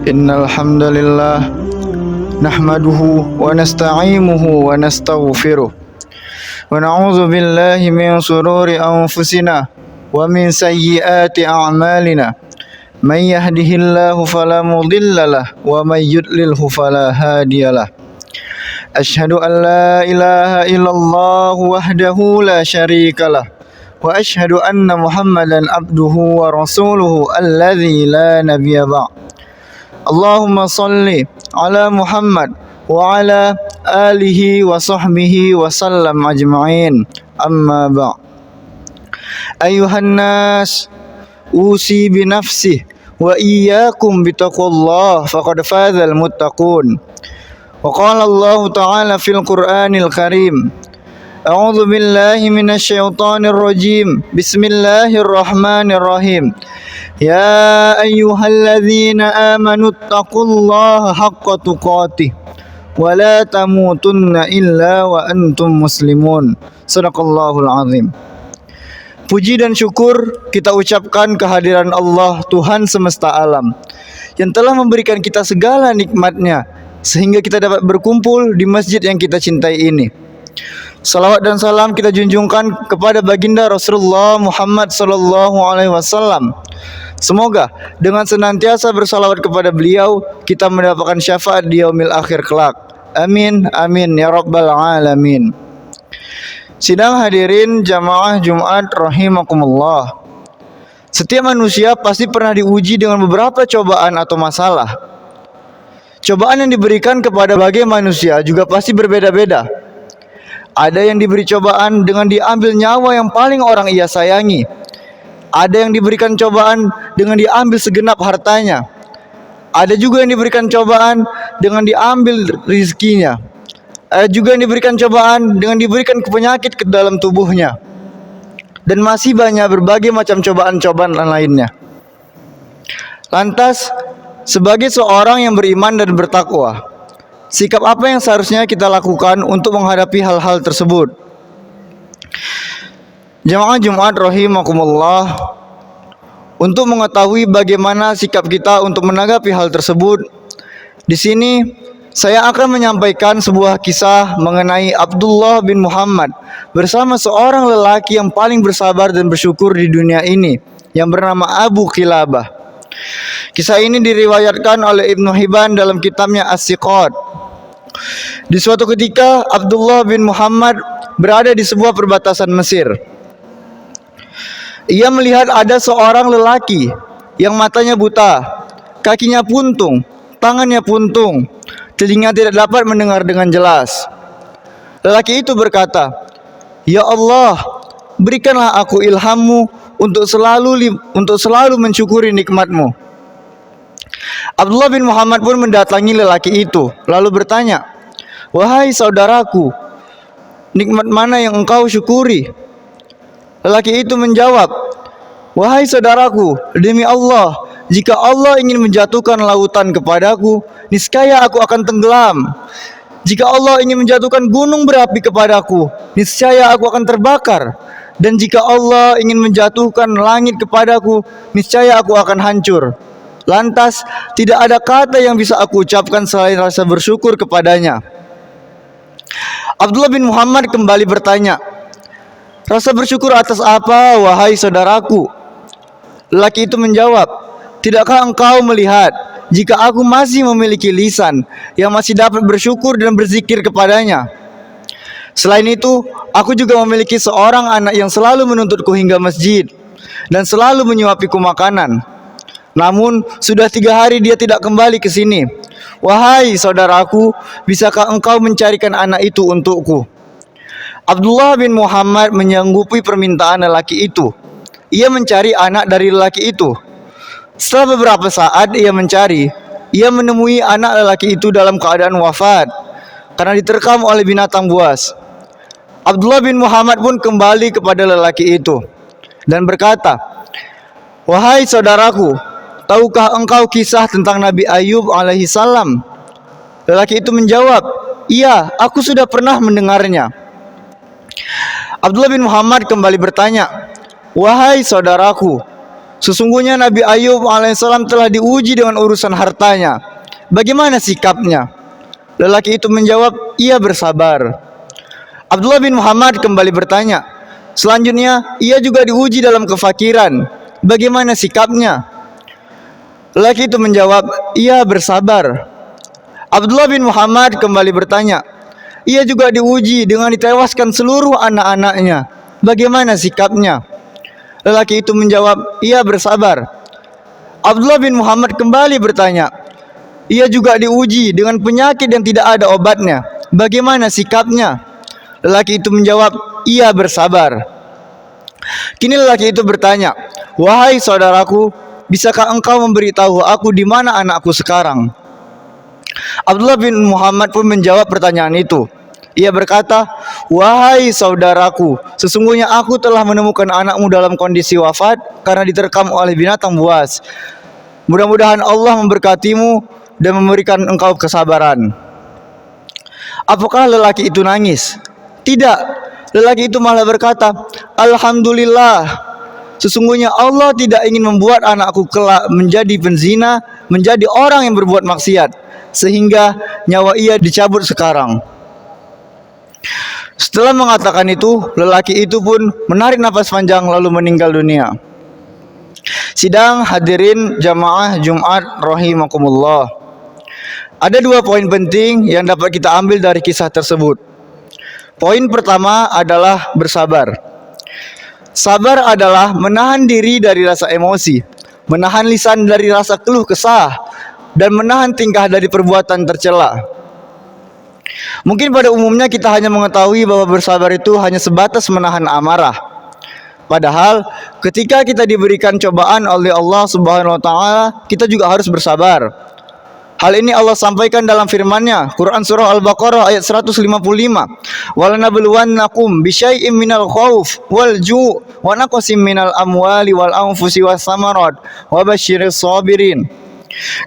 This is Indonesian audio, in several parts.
Innal hamdalillah nahmaduhu wa nasta'inuhu wa nastaghfiruh wa na'udzu billahi min shururi anfusina wa min sayyiati a'malina. Man yahdihillahu fala mudhillalah wa man yudlilhu fala hadiyalah. Asyhadu an la ilaha illallah wahdahu la syarikalah wa asyhadu anna Muhammadan abduhu wa rasuluhu alladzi la nabiyya ba'd. Allahumma salli ala Muhammad wa ala alihi wa sahbihi wa sallam ajma'in. Amma ba'd. Ayuhan nas, usi bi nafsi wa iyyakum bittaqullah faqad fazal muttaqun. Wa qala Allah ta'ala fil Qur'anil Karim, a'udzu billahi minasy syaithanir rajim. Bismillahirrahmanirrahim. Ya ayyuhalladzina amanu taqullaha haqqa tuqatih wa la tamutunna illa wa antum muslimun. Shadaqallahul azim. Puji dan syukur kita ucapkan kehadiran Allah, Tuhan semesta alam, yang telah memberikan kita segala nikmatnya sehingga kita dapat berkumpul di masjid yang kita cintai ini. Salawat dan salam kita junjungkan kepada baginda Rasulullah Muhammad sallallahu alaihi wasallam. Semoga dengan senantiasa bersalawat kepada beliau kita mendapatkan syafaat di yaumil akhir kelak. Amin amin ya rabbal alamin. Sidang hadirin jamaah Jumat rahimakumullah. Setiap manusia pasti pernah diuji dengan beberapa cobaan atau masalah. Cobaan yang diberikan kepada bagai manusia juga pasti berbeda-beda. Ada yang diberi cobaan dengan diambil nyawa yang paling orang ia sayangi. Ada yang diberikan cobaan dengan diambil segenap hartanya. Ada juga yang diberikan cobaan dengan diambil rizkinya. Ada juga yang diberikan cobaan dengan diberikan penyakit ke dalam tubuhnya. Dan masih banyak berbagai macam cobaan-cobaan lainnya. Lantas, sebagai seorang yang beriman dan bertakwa, sikap apa yang seharusnya kita lakukan untuk menghadapi hal-hal tersebut? Jamaah Jumat rahimakumullah, untuk mengetahui bagaimana sikap kita untuk menanggapi hal tersebut, di sini saya akan menyampaikan sebuah kisah mengenai Abdullah bin Muhammad bersama seorang lelaki yang paling bersabar dan bersyukur di dunia ini, yang bernama Abu Qilabah. Kisah ini diriwayatkan oleh Ibnu Hibban dalam kitabnya As-Siqat. Di suatu ketika Abdullah bin Muhammad berada di sebuah perbatasan Mesir. Ia melihat ada seorang lelaki yang matanya buta, kakinya puntung, tangannya puntung, telinga tidak dapat mendengar dengan jelas. Lelaki itu berkata, "Ya Allah, berikanlah aku ilhammu untuk selalu mensyukuri nikmat-Mu." Abdullah bin Muhammad pun mendatangi lelaki itu, lalu bertanya, "Wahai saudaraku, nikmat mana yang engkau syukuri?" Lelaki itu menjawab, "Wahai saudaraku, demi Allah, jika Allah ingin menjatuhkan lautan kepadaku, niscaya aku akan tenggelam. Jika Allah ingin menjatuhkan gunung berapi kepadaku, niscaya aku akan terbakar. Dan jika Allah ingin menjatuhkan langit kepadaku, niscaya aku akan hancur. Lantas, tidak ada kata yang bisa aku ucapkan selain rasa bersyukur kepadanya." Abdullah bin Muhammad kembali bertanya, "Rasa bersyukur atas apa, wahai saudaraku?" Lelaki itu menjawab, "Tidakkah engkau melihat jika aku masih memiliki lisan yang masih dapat bersyukur dan berzikir kepadanya? Selain itu, aku juga memiliki seorang anak yang selalu menuntutku hingga masjid dan selalu menyuapiku makanan. Namun, sudah 3 hari dia tidak kembali ke sini. Wahai saudaraku, bisakah engkau mencarikan anak itu untukku?" Abdullah bin Muhammad menyanggupi permintaan lelaki itu. Ia mencari anak dari lelaki itu. Setelah beberapa saat ia mencari, ia menemui anak lelaki itu dalam keadaan wafat karena diterkam oleh binatang buas. Abdullah bin Muhammad pun kembali kepada lelaki itu dan berkata, "Wahai saudaraku, tahukah engkau kisah tentang Nabi Ayub alaihi salam?" Lelaki itu menjawab, "Iya, aku sudah pernah mendengarnya." Abdullah bin Muhammad kembali bertanya, "Wahai saudaraku, Sesungguhnya Nabi Ayub alaihissalam telah diuji dengan urusan hartanya. Bagaimana sikapnya? Lelaki itu menjawab, ia bersabar. Abdullah bin Muhammad kembali bertanya, selanjutnya ia juga diuji dalam kefakiran. Bagaimana sikapnya? Lelaki itu menjawab, ia bersabar. Abdullah bin Muhammad kembali bertanya, ia juga diuji dengan ditewaskan seluruh anak-anaknya. Bagaimana sikapnya? Lelaki itu menjawab, ia bersabar. Abdullah bin Muhammad kembali bertanya, ia juga diuji dengan penyakit yang tidak ada obatnya. Bagaimana sikapnya? Lelaki itu menjawab, ia bersabar. Kini lelaki itu bertanya, wahai saudaraku, bisakah engkau memberitahu aku di mana anakku sekarang? Abdullah bin Muhammad pun menjawab pertanyaan itu. Ia berkata, wahai saudaraku, sesungguhnya aku telah menemukan anakmu dalam kondisi wafat karena diterkam oleh binatang buas. Mudah-mudahan Allah memberkatimu dan memberikan engkau kesabaran. Apakah lelaki itu nangis? Tidak. Lelaki itu malah berkata, alhamdulillah, sesungguhnya Allah tidak ingin membuat anakku kelak menjadi penzina, menjadi orang yang berbuat maksiat, sehingga nyawa ia dicabut sekarang. Setelah mengatakan itu, lelaki itu pun menarik nafas panjang lalu meninggal dunia. Sidang hadirin jamaah Jumat rahimakumullah. Ada dua poin penting yang dapat kita ambil dari kisah tersebut. Poin pertama adalah bersabar. Sabar adalah menahan diri dari rasa emosi, menahan lisan dari rasa keluh kesah, dan menahan tingkah dari perbuatan tercela. Mungkin pada umumnya kita hanya mengetahui bahwa bersabar itu hanya sebatas menahan amarah. Padahal ketika kita diberikan cobaan oleh Allah Subhanahu wa taala, kita juga harus bersabar. Hal ini Allah sampaikan dalam firman-Nya, Quran surah Al-Baqarah ayat 155. "Walanabluwannakum bisyai'im minal khauf wal ju' wa naqsim minal amwali wal anfusi was samarat wa basyiris sabirin."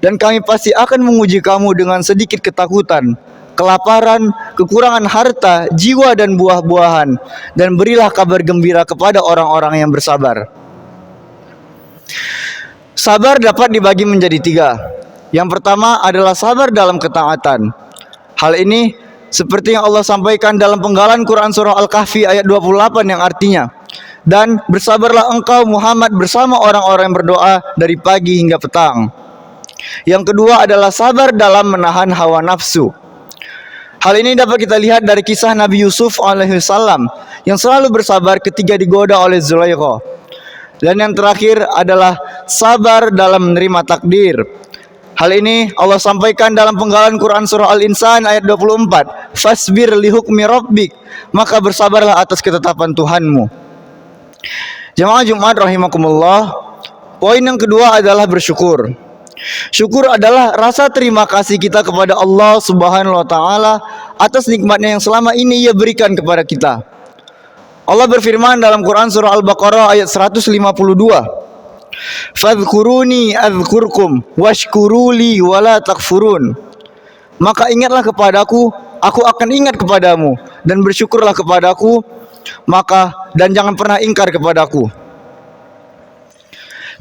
Dan kami pasti akan menguji kamu dengan sedikit ketakutan, kelaparan, kekurangan harta, jiwa dan buah-buahan, dan berilah kabar gembira kepada orang-orang yang bersabar. Sabar dapat dibagi menjadi tiga. Yang pertama adalah sabar dalam ketaatan. Hal ini seperti yang Allah sampaikan dalam penggalan Quran surah Al-Kahfi ayat 28 yang artinya, dan bersabarlah engkau Muhammad bersama orang-orang yang berdoa dari pagi hingga petang. Yang kedua adalah sabar dalam menahan hawa nafsu. Hal ini dapat kita lihat dari kisah Nabi Yusuf alaihissalam yang selalu bersabar ketika digoda oleh Zulaikha. Dan yang terakhir adalah sabar dalam menerima takdir. Hal ini Allah sampaikan dalam penggalan Quran surah Al-Insan ayat 24. Fasbir li hukmi rabbik, maka bersabarlah atas ketetapan Tuhanmu. Jamaah Jumat rahimakumullah. Poin yang kedua adalah bersyukur. Syukur adalah rasa terima kasih kita kepada Allah Subhanahu wa taala atas nikmatnya yang selama ini Ia berikan kepada kita. Allah berfirman dalam Quran surah Al-Baqarah ayat 152. Fadhkuruni adzkurkum washkuruli wala takfurun. Maka ingatlah kepadaku, aku akan ingat kepadamu, dan bersyukurlah kepadaku, dan jangan pernah ingkar kepadaku.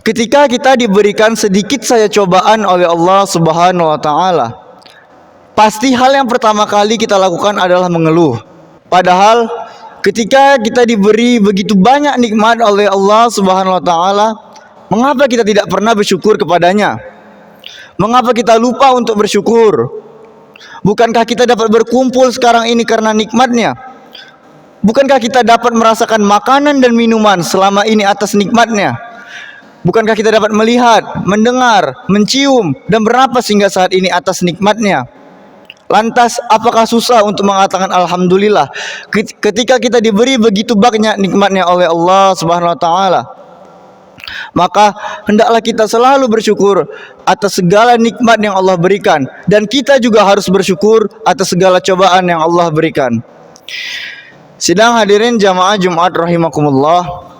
Ketika kita diberikan sedikit saja cobaan oleh Allah Subhanahu wa taala, pasti hal yang pertama kali kita lakukan adalah mengeluh. Padahal ketika kita diberi begitu banyak nikmat oleh Allah Subhanahu wa taala, mengapa kita tidak pernah bersyukur kepadanya? Mengapa kita lupa untuk bersyukur? Bukankah kita dapat berkumpul sekarang ini karena nikmatnya? Bukankah kita dapat merasakan makanan dan minuman selama ini atas nikmatnya? Bukankah kita dapat melihat, mendengar, mencium, dan bernapas hingga saat ini atas nikmatnya? Lantas apakah susah untuk mengatakan alhamdulillah ketika kita diberi begitu banyak nikmatnya oleh Allah Subhanahu wa taala? Maka hendaklah kita selalu bersyukur atas segala nikmat yang Allah berikan, dan kita juga harus bersyukur atas segala cobaan yang Allah berikan. Sidang hadirin jamaah Jumat rahimakumullah.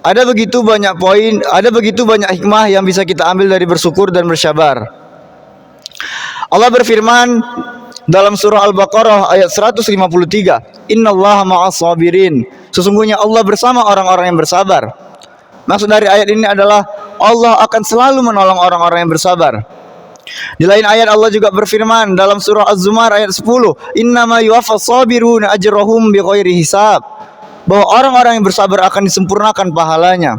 Ada begitu banyak poin, ada begitu banyak hikmah yang bisa kita ambil dari bersyukur dan bersabar. Allah berfirman dalam surah Al-Baqarah ayat 153, "Innallaha ma'as sabirin." Sesungguhnya Allah bersama orang-orang yang bersabar. Maksud dari ayat ini adalah Allah akan selalu menolong orang-orang yang bersabar. Di lain ayat Allah juga berfirman dalam surah Az-Zumar ayat 10, "Innama yuwaffas sabiruna ajrahum bighairi hisab." Bahwa orang-orang yang bersabar akan disempurnakan pahalanya.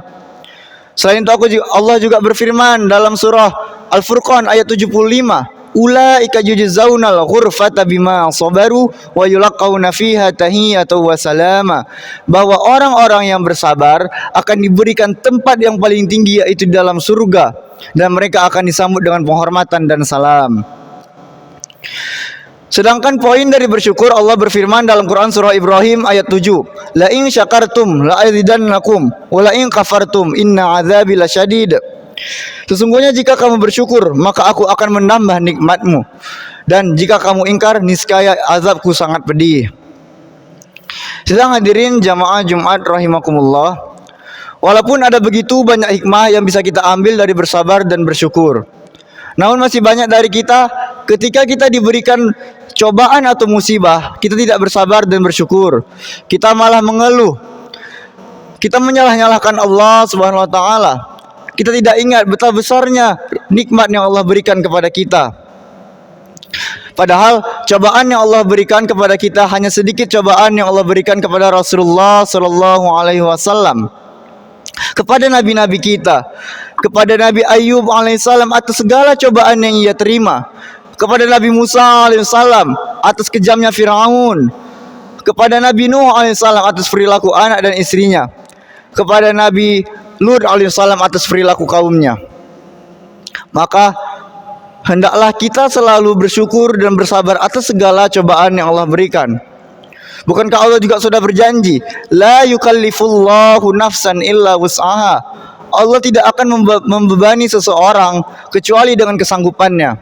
Selain itu Allah juga berfirman dalam surah Al-Furqan ayat 75, "Ulaika yujzaunal ghurfata bima sabaru wa yulaqauna fiha tahiyatan wa salama." Bahwa orang-orang yang bersabar akan diberikan tempat yang paling tinggi, yaitu di dalam surga, dan mereka akan disambut dengan penghormatan dan salam. Sedangkan poin dari bersyukur, Allah berfirman dalam Quran surah Ibrahim ayat 7, "La in syakartum la azidannakum wa la in kafartum inna azabi lasyadid." Sesungguhnya jika kamu bersyukur, maka aku akan menambah nikmatmu, dan jika kamu ingkar, niscaya azabku sangat pedih. Sedang hadirin jamaah Jumat rahimakumullah, walaupun ada begitu banyak hikmah yang bisa kita ambil dari bersabar dan bersyukur, namun masih banyak dari kita ketika kita diberikan cobaan atau musibah, kita tidak bersabar dan bersyukur. Kita malah mengeluh. Kita menyalah-nyalahkan Allah Subhanahu wa taala. Kita tidak ingat betapa besarnya nikmat yang Allah berikan kepada kita. Padahal cobaan yang Allah berikan kepada kita hanya sedikit cobaan yang Allah berikan kepada Rasulullah sallallahu alaihi wasallam, kepada nabi-nabi kita, kepada Nabi Ayub alaihissalam atas segala cobaan yang ia terima, kepada Nabi Musa alaihissalam atas kejamnya Firaun, kepada Nabi Nuh alaihissalam atas perilaku anak dan istrinya, kepada Nabi Lut alaihissalam atas perilaku kaumnya. Maka hendaklah kita selalu bersyukur dan bersabar atas segala cobaan yang Allah berikan. Bukankah Allah juga sudah berjanji, la yukallifullahu nafsan illa wus'aha. Allah tidak akan membebani seseorang kecuali dengan kesanggupannya.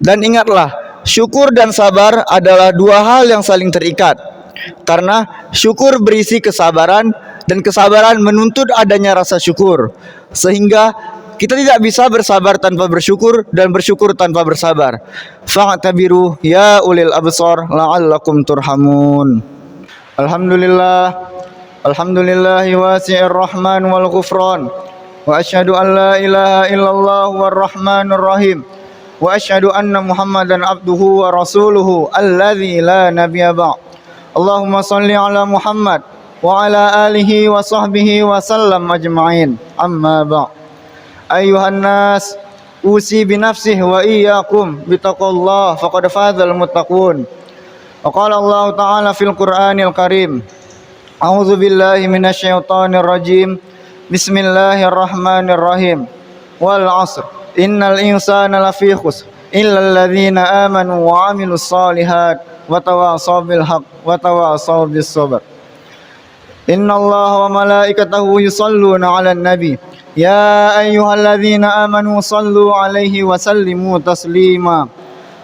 Dan ingatlah, syukur dan sabar adalah dua hal yang saling terikat. Karena syukur berisi kesabaran, dan kesabaran menuntut adanya rasa syukur. Sehingga kita tidak bisa bersabar tanpa bersyukur, dan bersyukur tanpa bersabar. Fa'tabiru ya ulil absar la'allakum turhamun. Alhamdulillah, alhamdulillahi wasi'ir rahman wal ghufran, wa asyhadu an la ilaha illallah war rahmanur rahim, wa asyhadu anna Muhammadan abduhu wa rasuluhu alladzi la nabiyya ba'd. Allahumma shalli ala Muhammad wa ala alihi wa sahbihi wa sallam ajma'in. Amma ba'd. Ayuhan nas, usi binafsihi wa iyyakum bitaqwallah faqad fazal muttaqun. Wa qala Allah ta'ala fil Qur'anil Karim, a'udzu billahi minasyaitonir rajim. Bismillahirrahmanirrahim. Wal 'asr innal insana lafi khusr illal ladzina amanu wa 'amilus shalihat wa tawassaw bil haqq wa tawassaw bis sabr. Innallaha wa malaikatahu yusalluna 'alan nabi ya ayyuhalladzina amanu sallu 'alaihi wa sallimu taslima.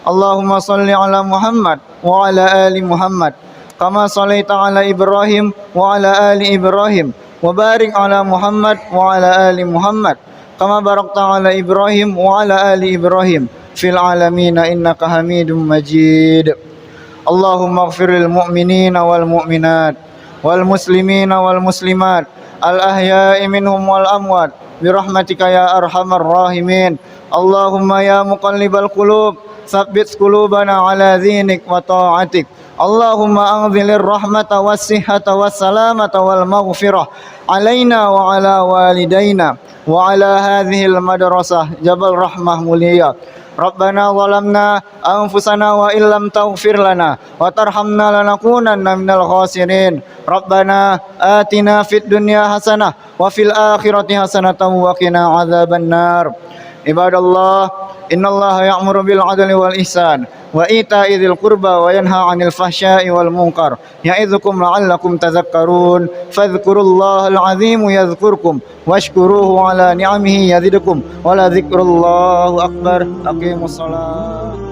Allahumma salli 'ala Muhammad wa 'ala ali Muhammad kama shallaita 'ala Ibrahim wa 'ala ali Ibrahim wa barik 'ala Muhammad wa 'ala ali Muhammad kama barakta 'ala Ibrahim wa 'ala ali Ibrahim fil 'alamin innaka Hamidum Majid. Allahumma ighfir lil mu'minina wal mu'minat wal muslimina wal muslimat al ahya'i minhum wal amwat birahmatika ya arhamar rahimin. Allahumma ya muqallibal qulub tsabbit qulubana ala dinik wa ta'atik. Allahumma anzilir rahmata was sihhata was salamata wal maghfirah alaina wa ala walidaina wa ala hadhihi al madrasah Jabal Rahmah Mulia. Rabbana zalamna anfusana wa illam taghfir lana wa tarhamna lanakunanna minal khasirin. Rabbana atina fid dunya hasanah wa fil akhirati hasanatan wa qina adzaban nar. Ibadallah, innallaha ya'muru bil 'adli wal ihsan wa ita'i dzil qurba wa yanha 'anil fahsya'i wal munkar ya'idzukum la'allakum tadhakkarun. Fadhkurullahal 'azim yadhkurkum washkuruhu 'ala ni'amihi yazidkum wa la dzikrullahi akbar. Aqimus shalah.